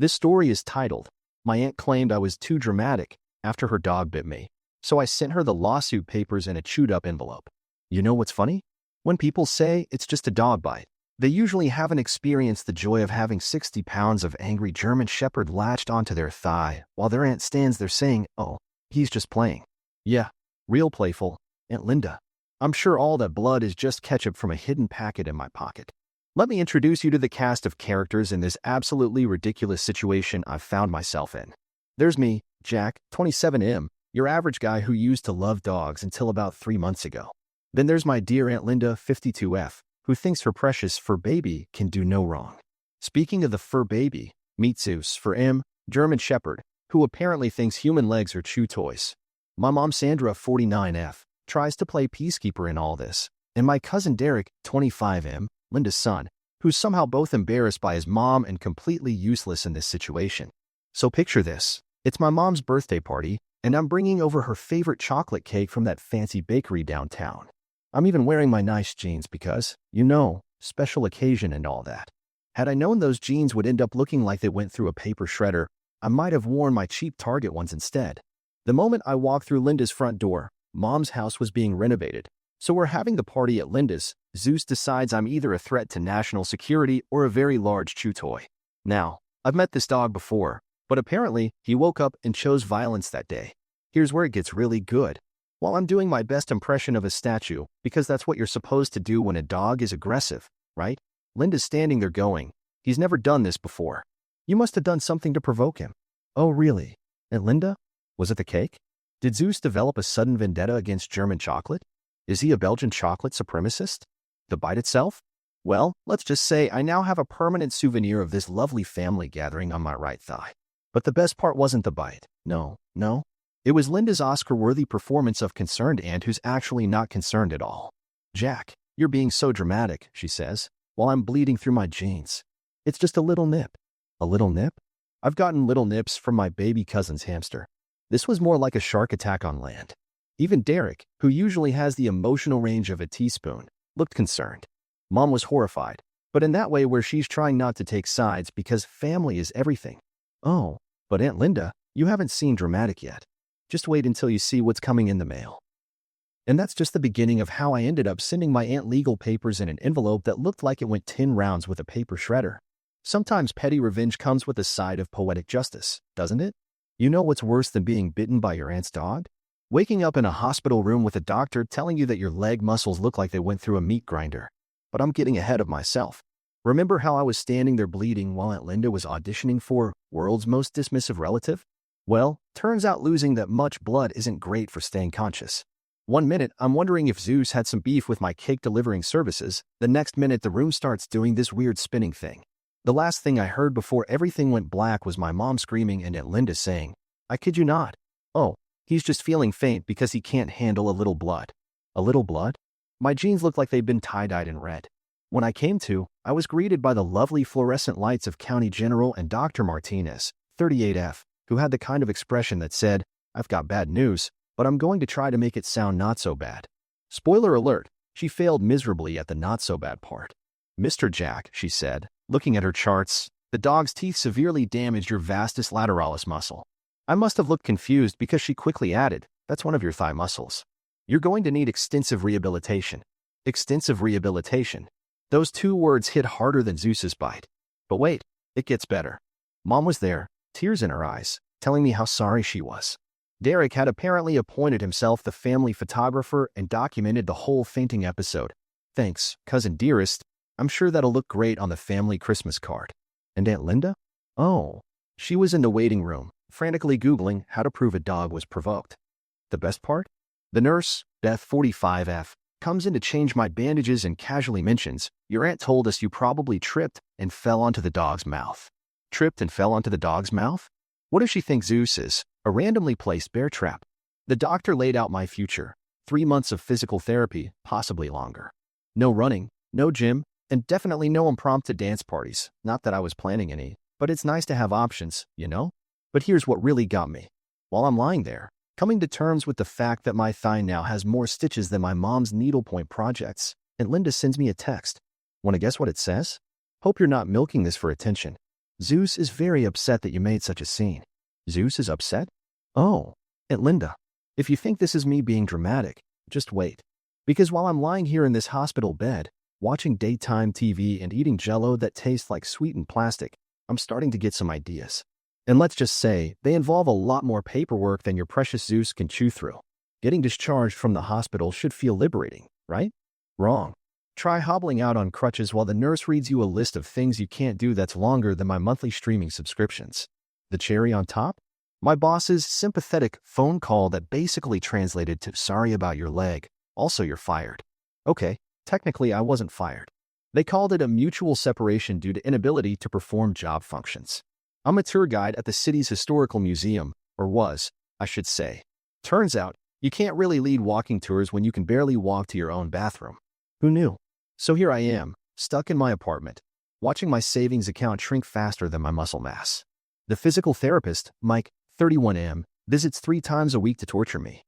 This story is titled, "My Aunt Claimed I Was Too Dramatic After Her Dog Bit Me, so I Sent Her the Lawsuit Papers in a Chewed-Up Envelope." You know what's funny? When people say it's just a dog bite, they usually haven't experienced the joy of having 60 pounds of angry German Shepherd latched onto their thigh while their aunt stands there saying, "Oh, he's just playing." Yeah, real playful, Aunt Linda. I'm sure all that blood is just ketchup from a hidden packet in my pocket. Let me introduce you to the cast of characters in this absolutely ridiculous situation I've found myself in. There's me, Jack, 27M, your average guy who used to love dogs until about 3 months ago. Then there's my dear Aunt Linda, 52F, who thinks her precious fur baby can do no wrong. Speaking of the fur baby, meet Zeus, for M, German Shepherd, who apparently thinks human legs are chew toys. My mom Sandra, 49F, tries to play peacekeeper in all this, and my cousin Derek, 25M, Linda's son, who's somehow both embarrassed by his mom and completely useless in this situation. So picture this. It's my mom's birthday party, and I'm bringing over her favorite chocolate cake from that fancy bakery downtown. I'm even wearing my nice jeans because, special occasion and all that. Had I known those jeans would end up looking like they went through a paper shredder, I might have worn my cheap Target ones instead. The moment I walked through Linda's front door, Mom's house was being renovated, so we're having the party at Linda's. Zeus decides I'm either a threat to national security or a very large chew toy. Now, I've met this dog before, but apparently he woke up and chose violence that day. Here's where it gets really good. While I'm doing my best impression of a statue, because that's what you're supposed to do when a dog is aggressive, right? Linda's standing there going, "He's never done this before. You must have done something to provoke him." "Oh, really? And Linda? Was it the cake? Did Zeus develop a sudden vendetta against German chocolate? Is he a Belgian chocolate supremacist? The bite itself? Well, let's just say I now have a permanent souvenir of this lovely family gathering on my right thigh. But the best part wasn't the bite. No. It was Linda's Oscar-worthy performance of concerned aunt who's actually not concerned at all. "Jack, you're being so dramatic," she says, while I'm bleeding through my jeans. "It's just a little nip." "A little nip?" I've gotten little nips from my baby cousin's hamster. This was more like a shark attack on land. Even Derek, who usually has the emotional range of a teaspoon, looked concerned. Mom was horrified, but in that way where she's trying not to take sides because family is everything. "Oh, but Aunt Linda, you haven't seen dramatic yet. Just wait until you see what's coming in the mail." And that's just the beginning of how I ended up sending my aunt legal papers in an envelope that looked like it went 10 rounds with a paper shredder. Sometimes petty revenge comes with a side of poetic justice, doesn't it? You know what's worse than being bitten by your aunt's dog? Waking up in a hospital room with a doctor telling you that your leg muscles look like they went through a meat grinder. But I'm getting ahead of myself. Remember how I was standing there bleeding while Aunt Linda was auditioning for World's Most Dismissive Relative? Well, turns out losing that much blood isn't great for staying conscious. One minute, I'm wondering if Zeus had some beef with my cake delivering services. The next minute, the room starts doing this weird spinning thing. The last thing I heard before everything went black was my mom screaming and Aunt Linda saying, "I kid you not. Oh, he's just feeling faint because he can't handle a little blood." A little blood? My jeans looked like they'd been tie-dyed in red. When I came to, I was greeted by the lovely fluorescent lights of County General and Dr. Martinez, 38F, who had the kind of expression that said, "I've got bad news, but I'm going to try to make it sound not so bad." Spoiler alert, she failed miserably at the not so bad part. "Mr. Jack," she said, looking at her charts, "the dog's teeth severely damaged your vastus lateralis muscle." I must have looked confused because she quickly added, "That's one of your thigh muscles. You're going to need extensive rehabilitation." Extensive rehabilitation. Those two words hit harder than Zeus's bite. But wait, it gets better. Mom was there, tears in her eyes, telling me how sorry she was. Derek had apparently appointed himself the family photographer and documented the whole fainting episode. "Thanks, cousin dearest. I'm sure that'll look great on the family Christmas card." And Aunt Linda? Oh, she was in the waiting room, frantically Googling how to prove a dog was provoked. The best part? The nurse, Beth, 45F, comes in to change my bandages and casually mentions, "Your aunt told us you probably tripped and fell onto the dog's mouth." Tripped and fell onto the dog's mouth? What does she think Zeus is? A randomly placed bear trap? The doctor laid out my future. 3 months of physical therapy, possibly longer. No running, no gym, and definitely no impromptu dance parties. Not that I was planning any, but it's nice to have options, you know? But here's what really got me. While I'm lying there, coming to terms with the fact that my thigh now has more stitches than my mom's needlepoint projects, and Linda sends me a text. Want to guess what it says? "Hope you're not milking this for attention. Zeus is very upset that you made such a scene. Zeus is upset? Oh, Aunt Linda, if you think this is me being dramatic, just wait. Because while I'm lying here in this hospital bed, watching daytime TV and eating Jell-O that tastes like sweetened plastic, I'm starting to get some ideas. And let's just say, they involve a lot more paperwork than your precious Zeus can chew through. Getting discharged from the hospital should feel liberating, right? Wrong. Try hobbling out on crutches while the nurse reads you a list of things you can't do that's longer than my monthly streaming subscriptions. The cherry on top? My boss's sympathetic phone call that basically translated to "sorry about your leg, also you're fired." Okay, technically I wasn't fired. They called it a mutual separation due to inability to perform job functions. I'm a tour guide at the city's historical museum, or was, I should say. Turns out, you can't really lead walking tours when you can barely walk to your own bathroom. Who knew? So here I am, stuck in my apartment, watching my savings account shrink faster than my muscle mass. The physical therapist, Mike, 31M, visits 3 times a week to torture me.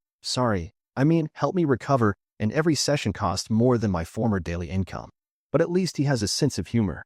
Help me recover, and every session costs more than my former daily income. But at least he has a sense of humor.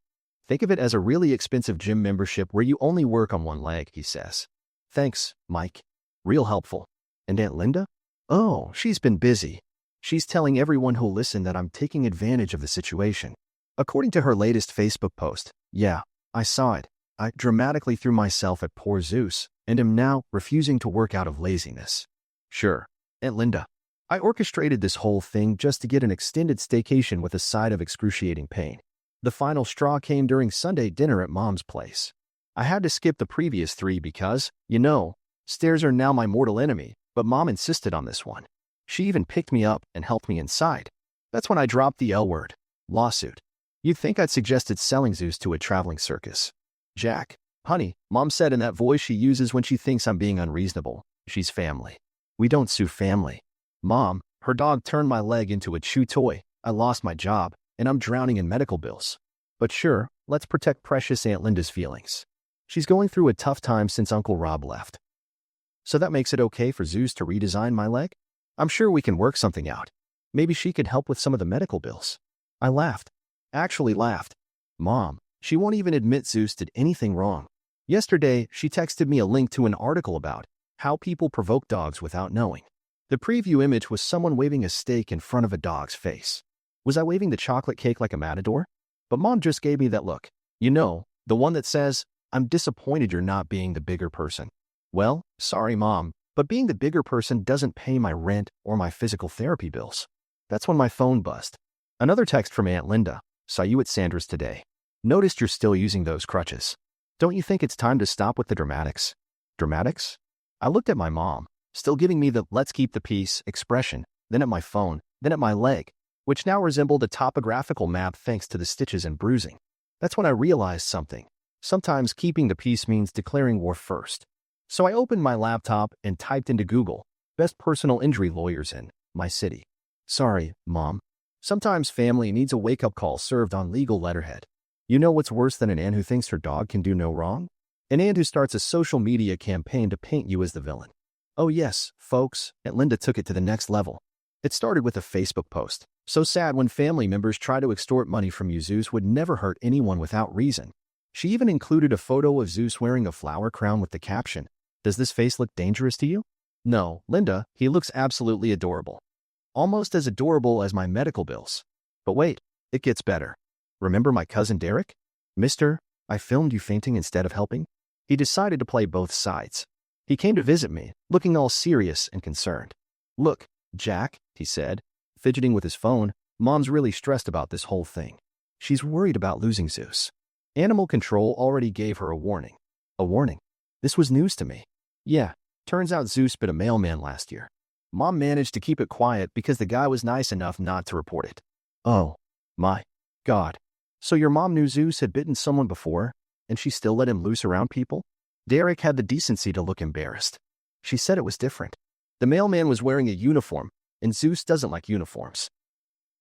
Think of it as a really expensive gym membership where you only work on one leg, he says. Thanks, Mike. Real helpful. And Aunt Linda? Oh, she's been busy. She's telling everyone who'll listen that I'm taking advantage of the situation. According to her latest Facebook post, yeah, I saw it. I dramatically threw myself at poor Zeus, and am now refusing to work out of laziness. Sure, Aunt Linda. I orchestrated this whole thing just to get an extended staycation with a side of excruciating pain. The final straw came during Sunday dinner at Mom's place. I had to skip the previous 3 because, stairs are now my mortal enemy, but Mom insisted on this one. She even picked me up and helped me inside. That's when I dropped the L word. Lawsuit. You'd think I'd suggested selling Zeus to a traveling circus. Jack, honey, Mom said in that voice she uses when she thinks I'm being unreasonable. She's family. We don't sue family. Mom, her dog turned my leg into a chew toy. I lost my job, and I'm drowning in medical bills. But sure, let's protect precious Aunt Linda's feelings. She's going through a tough time since Uncle Rob left. So that makes it okay for Zeus to redesign my leg? I'm sure we can work something out. Maybe she could help with some of the medical bills. I laughed. Actually laughed. Mom, she won't even admit Zeus did anything wrong. Yesterday, she texted me a link to an article about how people provoke dogs without knowing. The preview image was someone waving a steak in front of a dog's face. Was I waving the chocolate cake like a matador? But Mom just gave me that look. The one that says, "I'm disappointed you're not being the bigger person." Well, sorry, Mom, but being the bigger person doesn't pay my rent or my physical therapy bills. That's when my phone buzzed. Another text from Aunt Linda. Saw you at Sandra's today. Noticed you're still using those crutches. Don't you think it's time to stop with the dramatics? Dramatics? I looked at my mom, still giving me the "let's keep the peace" expression, then at my phone, then at my leg, which now resembled a topographical map thanks to the stitches and bruising. That's when I realized something. Sometimes keeping the peace means declaring war first. So I opened my laptop and typed into Google, "best personal injury lawyers in my city." Sorry, Mom. Sometimes family needs a wake-up call served on legal letterhead. You know what's worse than an aunt who thinks her dog can do no wrong? An aunt who starts a social media campaign to paint you as the villain. Oh yes, folks, Aunt Linda took it to the next level. It started with a Facebook post. So sad when family members try to extort money from you. Zeus would never hurt anyone without reason. She even included a photo of Zeus wearing a flower crown with the caption, "Does this face look dangerous to you?" No, Linda, he looks absolutely adorable. Almost as adorable as my medical bills. But wait, it gets better. Remember my cousin Derek? "Mister, I filmed you fainting instead of helping." He decided to play both sides. He came to visit me, looking all serious and concerned. "Look, Jack," he said, fidgeting with his phone, "Mom's really stressed about this whole thing. She's worried about losing Zeus. Animal control already gave her a warning." A warning? This was news to me. Yeah, turns out Zeus bit a mailman last year. Mom managed to keep it quiet because the guy was nice enough not to report it. Oh, my God. So your mom knew Zeus had bitten someone before, and she still let him loose around people? Derek had the decency to look embarrassed. She said it was different. The mailman was wearing a uniform, and Zeus doesn't like uniforms.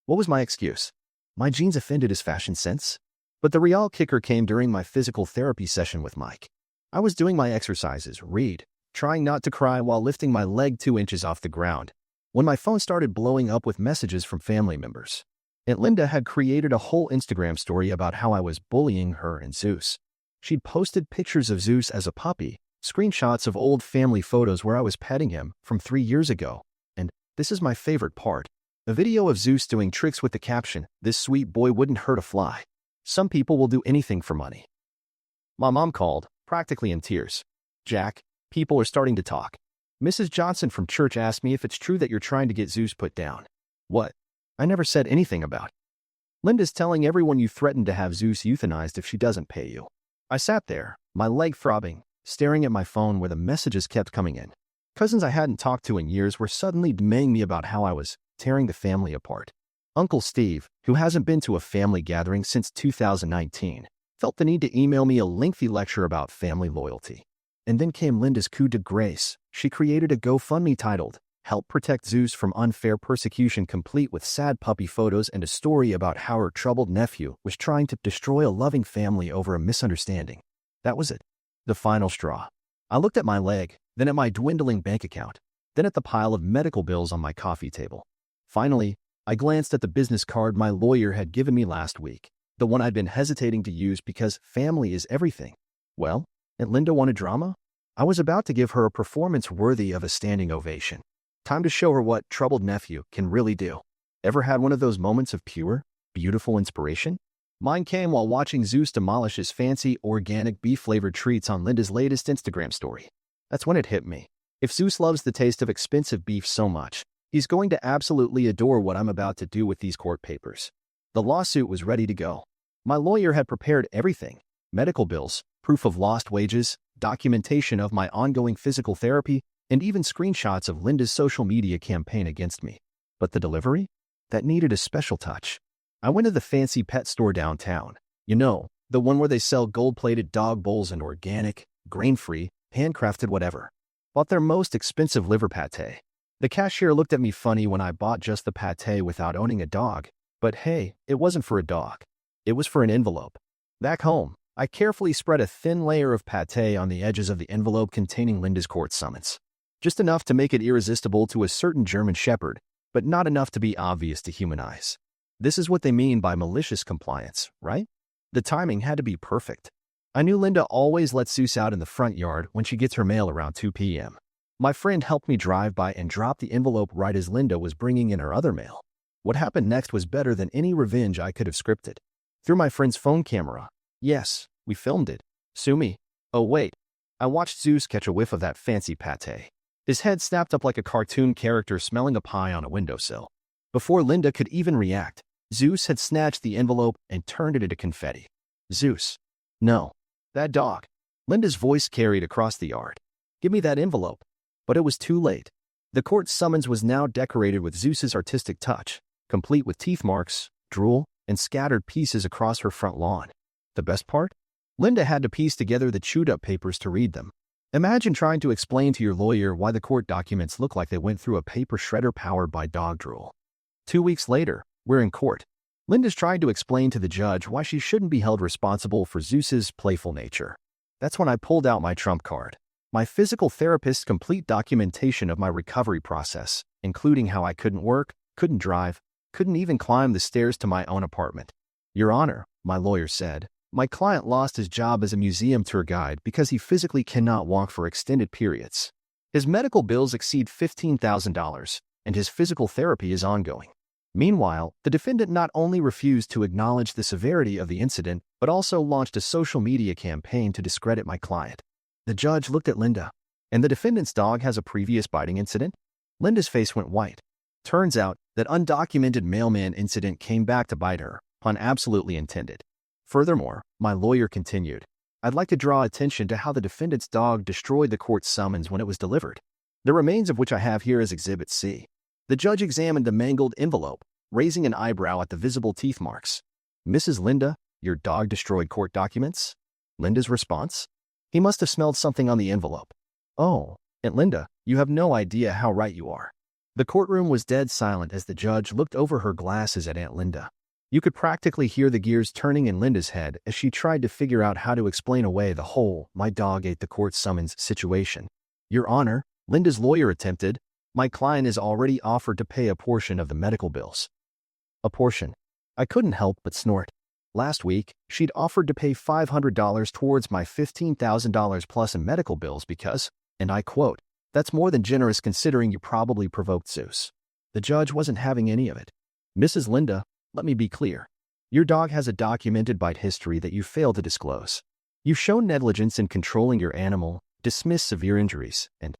What was my excuse? My jeans offended his fashion sense? But the real kicker came during my physical therapy session with Mike. I was doing my exercises, trying not to cry while lifting my leg 2 inches off the ground, when my phone started blowing up with messages from family members. Aunt Linda had created a whole Instagram story about how I was bullying her and Zeus. She'd posted pictures of Zeus as a puppy, screenshots of old family photos where I was petting him from 3 years ago, and this is my favorite part, a video of Zeus doing tricks with the caption, "This sweet boy wouldn't hurt a fly." Some people will do anything for money. My mom called, practically in tears. "Jack, people are starting to talk. Mrs. Johnson from church asked me if it's true that you're trying to get Zeus put down." "What? I never said anything about it." "Linda's telling everyone you threatened to have Zeus euthanized if she doesn't pay you." I sat there, my leg throbbing, staring at my phone where the messages kept coming in. Cousins I hadn't talked to in years were suddenly demanding me about how I was tearing the family apart. Uncle Steve, who hasn't been to a family gathering since 2019, felt the need to email me a lengthy lecture about family loyalty. And then came Linda's coup de grace. She created a GoFundMe titled, "Help Protect Zeus from Unfair Persecution," complete with sad puppy photos and a story about how her troubled nephew was trying to destroy a loving family over a misunderstanding. That was it. The final straw. I looked at my leg, then at my dwindling bank account, then at the pile of medical bills on my coffee table. Finally, I glanced at the business card my lawyer had given me last week, the one I'd been hesitating to use because family is everything. Well, and Linda wanted drama? I was about to give her a performance worthy of a standing ovation. Time to show her what troubled nephew can really do. Ever had one of those moments of pure, beautiful inspiration? Mine came while watching Zeus demolish his fancy, organic beef-flavored treats on Linda's latest Instagram story. That's when it hit me. If Zeus loves the taste of expensive beef so much, he's going to absolutely adore what I'm about to do with these court papers. The lawsuit was ready to go. My lawyer had prepared everything: medical bills, proof of lost wages, documentation of my ongoing physical therapy, and even screenshots of Linda's social media campaign against me. But the delivery? That needed a special touch. I went to the fancy pet store downtown. You know, the one where they sell gold-plated dog bowls and organic, grain-free, handcrafted whatever. Bought their most expensive liver pate. The cashier looked at me funny when I bought just the pate without owning a dog. But hey, it wasn't for a dog. It was for an envelope. Back home, I carefully spread a thin layer of pate on the edges of the envelope containing Linda's court summons. Just enough to make it irresistible to a certain German shepherd, but not enough to be obvious to human eyes. This is what they mean by malicious compliance, right? The timing had to be perfect. I knew Linda always lets Zeus out in the front yard when she gets her mail around 2 p.m. My friend helped me drive by and drop the envelope right as Linda was bringing in her other mail. What happened next was better than any revenge I could have scripted. Through my friend's phone camera. Yes, we filmed it. Sue me. Oh wait. I watched Zeus catch a whiff of that fancy pate. His head snapped up like a cartoon character smelling a pie on a windowsill. Before Linda could even react, Zeus had snatched the envelope and turned it into confetti. Zeus. No. That dog. Linda's voice carried across the yard. Give me that envelope. But it was too late. The court summons was now decorated with Zeus's artistic touch, complete with teeth marks, drool, and scattered pieces across her front lawn. The best part? Linda had to piece together the chewed-up papers to read them. Imagine trying to explain to your lawyer why the court documents look like they went through a paper shredder powered by dog drool. 2 weeks later, we're in court. Linda's tried to explain to the judge why she shouldn't be held responsible for Zeus's playful nature. That's when I pulled out my trump card. My physical therapist's complete documentation of my recovery process, including how I couldn't work, couldn't drive, couldn't even climb the stairs to my own apartment. Your Honor, my lawyer said, my client lost his job as a museum tour guide because he physically cannot walk for extended periods. His medical bills exceed $15,000, and his physical therapy is ongoing. Meanwhile, the defendant not only refused to acknowledge the severity of the incident, but also launched a social media campaign to discredit my client. The judge looked at Linda. And the defendant's dog has a previous biting incident? Linda's face went white. Turns out, that undocumented mailman incident came back to bite her, pun absolutely intended. Furthermore, my lawyer continued, I'd like to draw attention to how the defendant's dog destroyed the court summons when it was delivered, the remains of which I have here as Exhibit C. The judge examined the mangled envelope, raising an eyebrow at the visible teeth marks. Mrs. Linda, your dog destroyed court documents? Linda's response? He must have smelled something on the envelope. Oh, Aunt Linda, you have no idea how right you are. The courtroom was dead silent as the judge looked over her glasses at Aunt Linda. You could practically hear the gears turning in Linda's head as she tried to figure out how to explain away the whole "my dog ate the court summons" situation. Your Honor, Linda's lawyer attempted, my client is already offered to pay a portion of the medical bills. A portion. I couldn't help but snort. Last week, she'd offered to pay $500 towards my $15,000 plus in medical bills because, and I quote, "That's more than generous considering you probably provoked Zeus." The judge wasn't having any of it. "Mrs. Linda, let me be clear. Your dog has a documented bite history that you failed to disclose. You've shown negligence in controlling your animal, dismissed severe injuries, and..."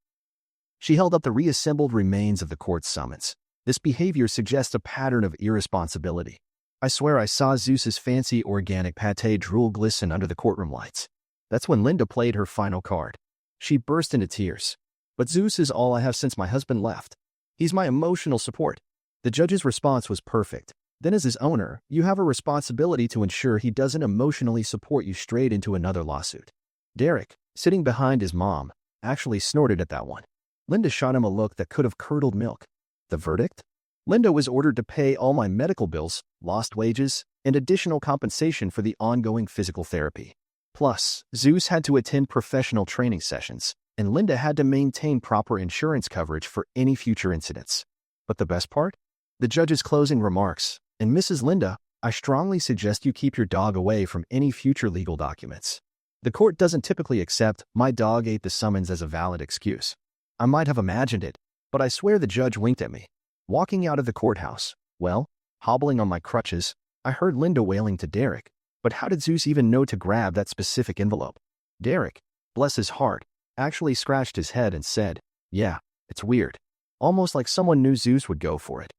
She held up the reassembled remains of the court's summons. "This behavior suggests a pattern of irresponsibility. I swear I saw Zeus's fancy organic pate drool glisten under the courtroom lights." That's when Linda played her final card. She burst into tears. "But Zeus is all I have since my husband left. He's my emotional support." The judge's response was perfect. "Then as his owner, you have a responsibility to ensure he doesn't emotionally support you straight into another lawsuit." Derek, sitting behind his mom, actually snorted at that one. Linda shot him a look that could have curdled milk. The verdict? Linda was ordered to pay all my medical bills, lost wages, and additional compensation for the ongoing physical therapy. Plus, Zeus had to attend professional training sessions, and Linda had to maintain proper insurance coverage for any future incidents. But the best part? The judge's closing remarks. "And Mrs. Linda, I strongly suggest you keep your dog away from any future legal documents." The court doesn't typically accept "my dog ate the summons" as a valid excuse. I might have imagined it, but I swear the judge winked at me. Walking out of the courthouse, well, hobbling on my crutches, I heard Linda wailing to Derek, "But how did Zeus even know to grab that specific envelope?" Derek, bless his heart, actually scratched his head and said, "Yeah, it's weird. Almost like someone knew Zeus would go for it."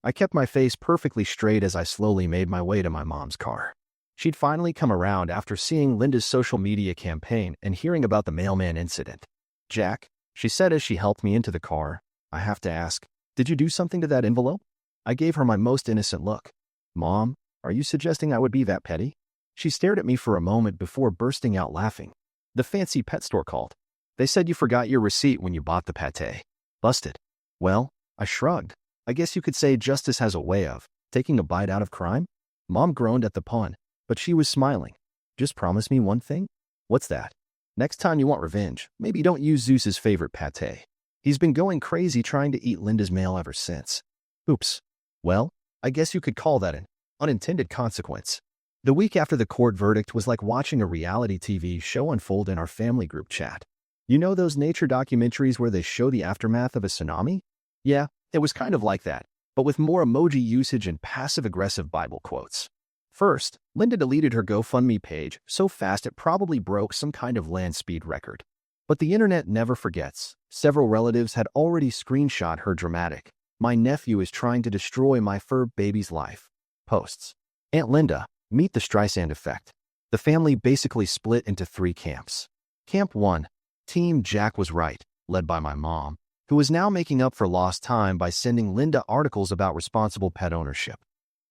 I kept my face perfectly straight as I slowly made my way to my mom's car. She'd finally come around after seeing Linda's social media campaign and hearing about the mailman incident. "Jack," she said as she helped me into the car, "I have to ask, did you do something to that envelope?" I gave her my most innocent look. "Mom, are you suggesting I would be that petty?" She stared at me for a moment before bursting out laughing. "The fancy pet store called. They said you forgot your receipt when you bought the pate. Busted." Well, I shrugged. I guess you could say justice has a way of taking a bite out of crime. Mom groaned at the pun, but she was smiling. "Just promise me one thing." "What's that?" "Next time you want revenge, maybe don't use Zeus's favorite pate. He's been going crazy trying to eat Linda's mail ever since." Oops. Well, I guess you could call that an unintended consequence. The week after the court verdict was like watching a reality TV show unfold in our family group chat. You know those nature documentaries where they show the aftermath of a tsunami? Yeah, it was kind of like that, but with more emoji usage and passive-aggressive Bible quotes. First, Linda deleted her GoFundMe page so fast it probably broke some kind of land speed record. But the internet never forgets. Several relatives had already screenshot her dramatic, "My nephew is trying to destroy my fur baby's life" posts. Aunt Linda, meet the Streisand effect. The family basically split into 3 camps. Camp 1, Team Jack was right, led by my mom, who was now making up for lost time by sending Linda articles about responsible pet ownership.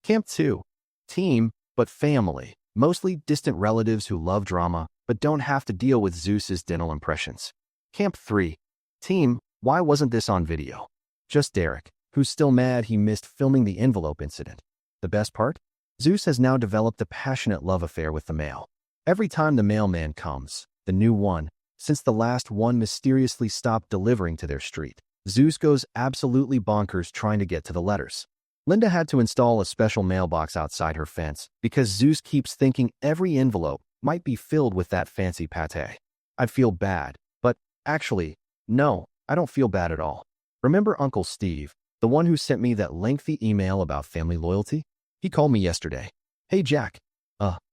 Camp 2, Team, but family, mostly distant relatives who love drama but don't have to deal with Zeus's dental impressions. Camp 3, Team, why wasn't this on video? Just Derek, who's still mad he missed filming the envelope incident. The best part? Zeus has now developed a passionate love affair with the mail. Every time the mailman comes, the new one, since the last one mysteriously stopped delivering to their street, Zeus goes absolutely bonkers trying to get to the letters. Linda had to install a special mailbox outside her fence because Zeus keeps thinking every envelope might be filled with that fancy pate. I'd feel bad, but actually, no, I don't feel bad at all. Remember Uncle Steve, the one who sent me that lengthy email about family loyalty? He called me yesterday. "Hey Jack,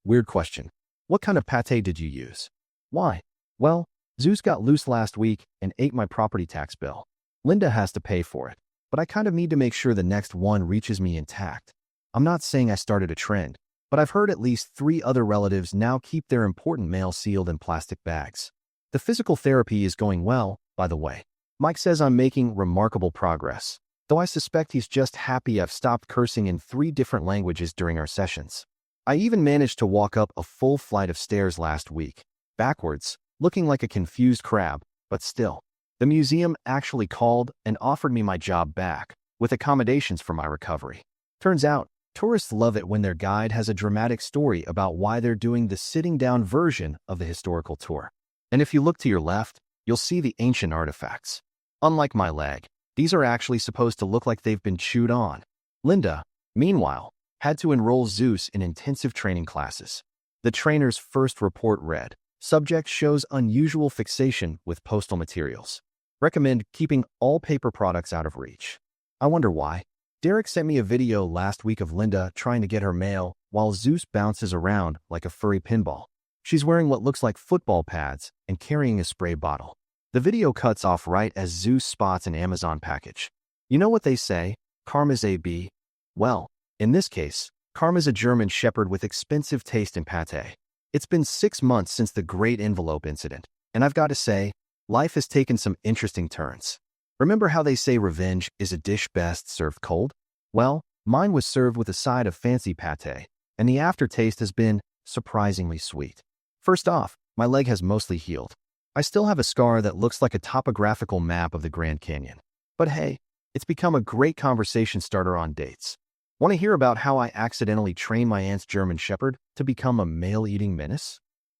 weird question. What kind of pate did you use?" "Why?" "Well, Zeus got loose last week and ate my property tax bill. Linda has to pay for it, but I kind of need to make sure the next one reaches me intact. I'm not saying I started a trend, but I've heard at least 3 other relatives now keep their important mail sealed in plastic bags. The physical therapy is going well, by the way. Mike says I'm making remarkable progress, though I suspect he's just happy I've stopped cursing in 3 different languages during our sessions. I even managed to walk up a full flight of stairs last week, backwards, looking like a confused crab, but still. The museum actually called and offered me my job back, with accommodations for my recovery. Turns out, tourists love it when their guide has a dramatic story about why they're doing the sitting-down version of the historical tour. And if you look to your left, you'll see the ancient artifacts. Unlike my leg, these are actually supposed to look like they've been chewed on. Linda, meanwhile, Had to enroll Zeus in intensive training classes. The trainer's first report read, "Subject shows unusual fixation with postal materials. Recommend keeping all paper products out of reach." I wonder why. Derek sent me a video last week of Linda trying to get her mail while Zeus bounces around like a furry pinball. She's wearing what looks like football pads and carrying a spray bottle. The video cuts off right as Zeus spots an Amazon package. You know what they say? Karma's a B. Well, in this case, Karma's a German shepherd with expensive taste in pate. It's been 6 months since the Great Envelope incident, and I've got to say, life has taken some interesting turns. Remember how they say revenge is a dish best served cold? Well, mine was served with a side of fancy pate, and the aftertaste has been surprisingly sweet. First off, my leg has mostly healed. I still have a scar that looks like a topographical map of the Grand Canyon. But hey, it's become a great conversation starter on dates. Want to hear about how I accidentally trained my aunt's German shepherd to become a male-eating menace?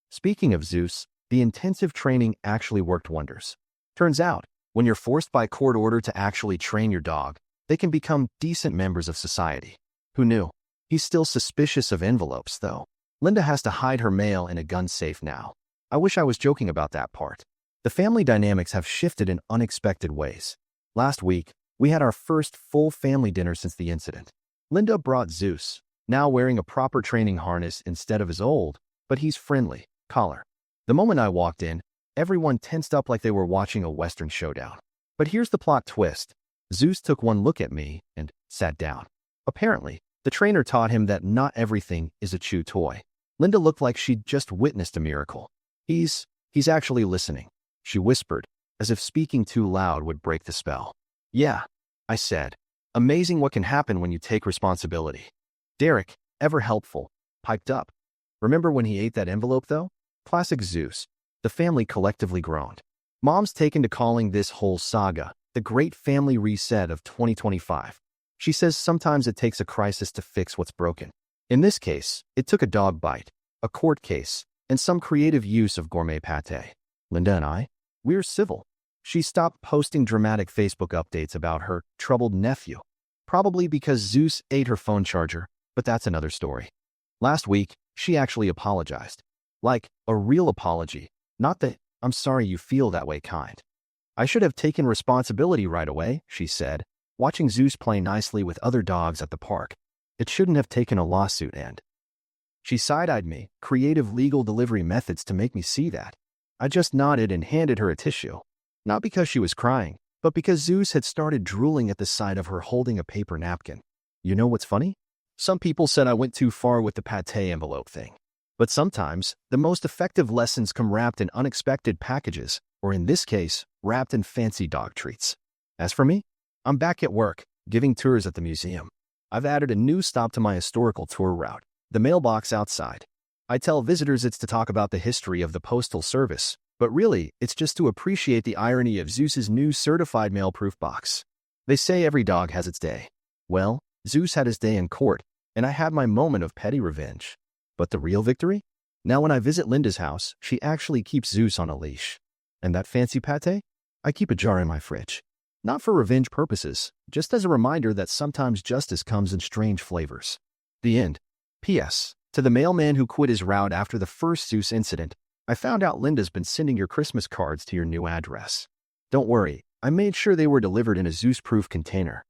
Speaking of Zeus, the intensive training actually worked wonders. Turns out, when you're forced by court order to actually train your dog, they can become decent members of society. Who knew? He's still suspicious of envelopes, though. Linda has to hide her mail in a gun safe now. I wish I was joking about that part. The family dynamics have shifted in unexpected ways. Last week, we had our first full family dinner since the incident. Linda brought Zeus, now wearing a proper training harness instead of his old, but he's friendly, collar. The moment I walked in, everyone tensed up like they were watching a Western showdown. But here's the plot twist. Zeus took one look at me and sat down. Apparently, the trainer taught him that not everything is a chew toy. Linda looked like she'd just witnessed a miracle. He's actually listening, she whispered, as if speaking too loud would break the spell. Yeah, I said. Amazing what can happen when you take responsibility. Derek, ever helpful, piped up. Remember when he ate that envelope, though? Classic Zeus. The family collectively groaned. Mom's taken to calling this whole saga the Great Family Reset of 2025. She says sometimes it takes a crisis to fix what's broken. In this case, it took a dog bite, a court case, and some creative use of gourmet pate. Linda and I, we're civil. She stopped posting dramatic Facebook updates about her troubled nephew, probably because Zeus ate her phone charger, but that's another story. Last week, she actually apologized. Like, a real apology, not the "I'm sorry you feel that way" kind. "I should have taken responsibility right away," she said, watching Zeus play nicely with other dogs at the park. "It shouldn't have taken a lawsuit and..." She side-eyed me, creative legal delivery methods to make me see that. I just nodded and handed her a tissue. Not because she was crying, but because Zeus had started drooling at the sight of her holding a paper napkin. You know what's funny? Some people said I went too far with the pate envelope thing. But sometimes, the most effective lessons come wrapped in unexpected packages, or in this case, wrapped in fancy dog treats. As for me, I'm back at work, giving tours at the museum. I've added a new stop to my historical tour route, the mailbox outside. I tell visitors it's to talk about the history of the Postal Service, but really, it's just to appreciate the irony of Zeus's new certified mail-proof box. They say every dog has its day. Well, Zeus had his day in court, and I had my moment of petty revenge. But the real victory? Now when I visit Linda's house, she actually keeps Zeus on a leash. And that fancy pate? I keep a jar in my fridge. Not for revenge purposes, just as a reminder that sometimes justice comes in strange flavors. The end. P.S. To the mailman who quit his route after the first Zeus incident, I found out Linda's been sending your Christmas cards to your new address. Don't worry, I made sure they were delivered in a Zeus-proof container.